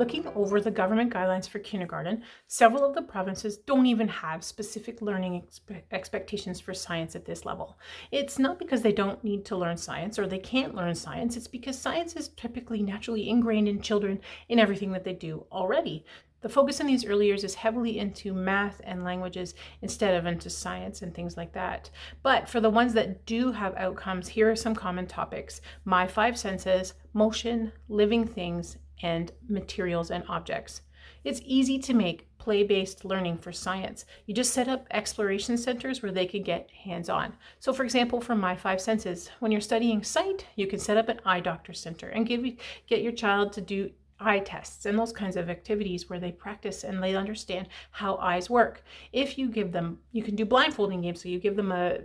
Looking over the government guidelines for kindergarten, several of the provinces don't even have specific learning expectations for science at this level. It's not because they don't need to learn science or they can't learn science, it's because science is typically naturally ingrained in children in everything that they do already. The focus in these early years is heavily into math and languages instead of into science and things like that. But for the ones that do have outcomes, here are some common topics: my five senses, motion, living things, and materials and objects. It's easy to make play-based learning for science. You just set up exploration centers where they can get hands-on. So for example, for my five senses, when you're studying sight, you can set up an eye doctor center and get your child to do eye tests and those kinds of activities where they practice and they understand how eyes work. If you give them, you can do blindfolding games, so you give them a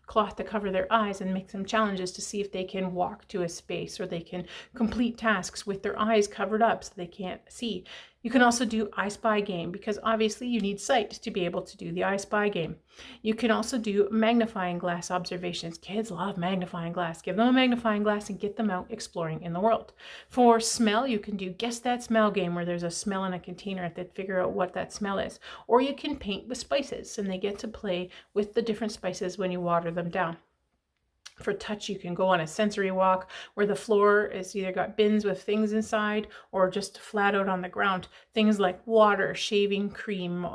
cloth to cover their eyes and make some challenges to see if they can walk to a space or they can complete tasks with their eyes covered up so they can't see. You can also do I Spy game, because obviously you need sight to be able to do the I Spy game. You can also do magnifying glass observations. Kids love magnifying glass. Give them a magnifying glass and get them out exploring in the world. For smell, you can do Guess That Smell game, where there's a smell in a container that figure out what that smell is. Or you can paint with spices and they get to play with the different spices when you water them down. For touch, you can go on a sensory walk where the floor is either got bins with things inside or just flat out on the ground. Things like water, shaving cream,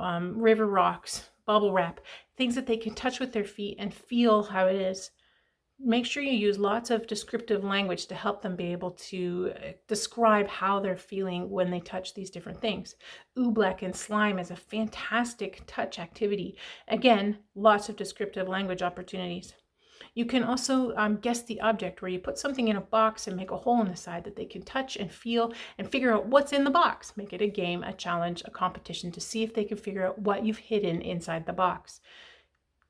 river rocks, bubble wrap, things that they can touch with their feet and feel how it is. Make sure you use lots of descriptive language to help them be able to describe how they're feeling when they touch these different things. Oobleck and slime is a fantastic touch activity. Again, lots of descriptive language opportunities. You can also guess the object, where you put something in a box and make a hole in the side that they can touch and feel and figure out what's in the box. Make it a game, a challenge, a competition to see if they can figure out what you've hidden inside the box.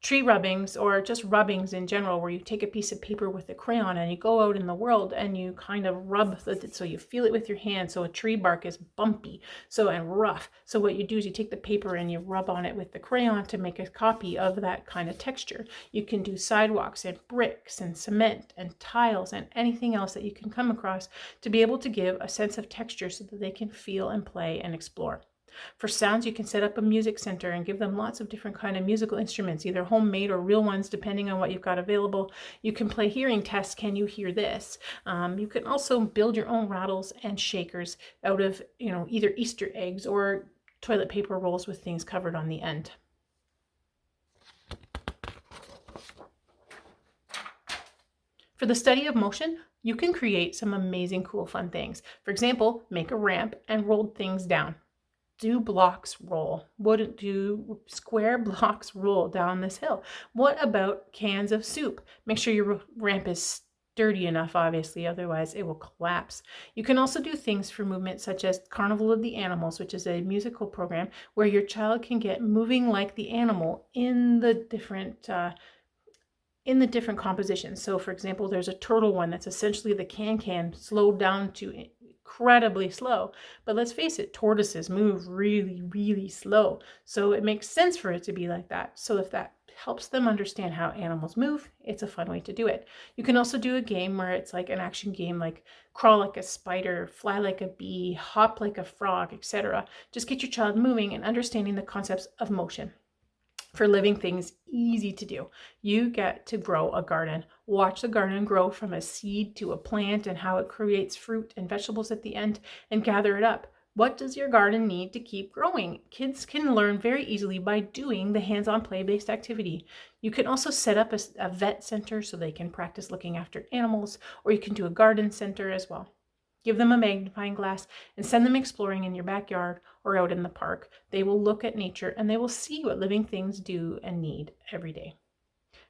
Tree rubbings, or just rubbings in general, where you take a piece of paper with a crayon and you go out in the world and you kind of rub it so you feel it with your hand. So a tree bark is bumpy and rough. So what you do is you take the paper and you rub on it with the crayon to make a copy of that kind of texture. You can do sidewalks and bricks and cement and tiles and anything else that you can come across to be able to give a sense of texture so that they can feel and play and explore. For sounds, you can set up a music center and give them lots of different kind of musical instruments, either homemade or real ones, depending on what you've got available. You can play hearing tests. Can you hear this? You can also build your own rattles and shakers out of, either Easter eggs or toilet paper rolls with things covered on the end. For the study of motion, you can create some amazing, cool, fun things. For example, make a ramp and roll things down. Do blocks roll? Wouldn't do square blocks roll down this hill? What about cans of soup? Make sure your ramp is sturdy enough, obviously, otherwise it will collapse. You can also do things for movement, such as Carnival of the Animals, which is a musical program where your child can get moving like the animal in the different compositions. So for example, there's a turtle one that's essentially the can slowed down to incredibly slow. But let's face it, tortoises move really, really slow. So it makes sense for it to be like that. So if that helps them understand how animals move, it's a fun way to do it. You can also do a game where it's like an action game, like crawl like a spider, fly like a bee, hop like a frog, etc. Just get your child moving and understanding the concepts of motion. For living things, easy to do. You get to grow a garden. Watch the garden grow from a seed to a plant and how it creates fruit and vegetables at the end, and gather it up. What does your garden need to keep growing? Kids can learn very easily by doing the hands-on play-based activity. You can also set up a vet center so they can practice looking after animals, or you can do a garden center as well. Give them a magnifying glass and send them exploring in your backyard or out in the park. They will look at nature and they will see what living things do and need every day.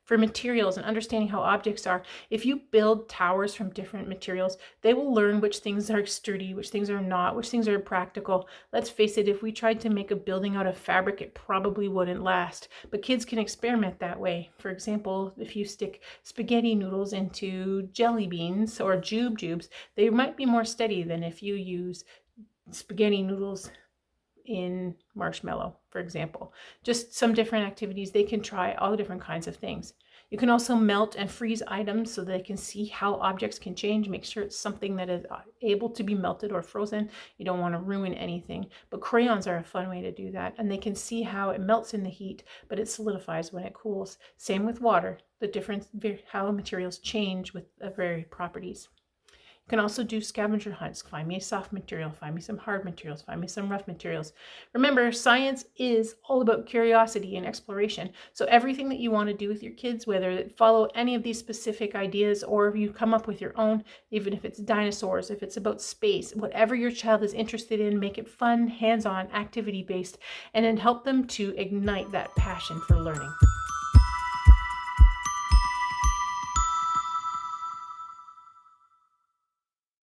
For materials and understanding how objects are, if you build towers from different materials, they will learn which things are sturdy, which things are not, which things are practical. Let's face it, if we tried to make a building out of fabric, it probably wouldn't last. But kids can experiment that way. For example, if you stick spaghetti noodles into jelly beans or jubes, they might be more steady than if you use spaghetti noodles in marshmallow, for example. Just some different activities. They can try all different kinds of things. You can also melt and freeze items so they can see how objects can change. Make sure it's something that is able to be melted or frozen. You don't want to ruin anything. But crayons are a fun way to do that. And they can see how it melts in the heat, but it solidifies when it cools. Same with water, the difference, how materials change with various properties. You can also do scavenger hunts. Find me a soft material, find me some hard materials, find me some rough materials. Remember, science is all about curiosity and exploration. So everything that you want to do with your kids, whether it follow any of these specific ideas or if you come up with your own, even if it's dinosaurs, if it's about space, whatever your child is interested in, make it fun, hands-on, activity-based, and then help them to ignite that passion for learning.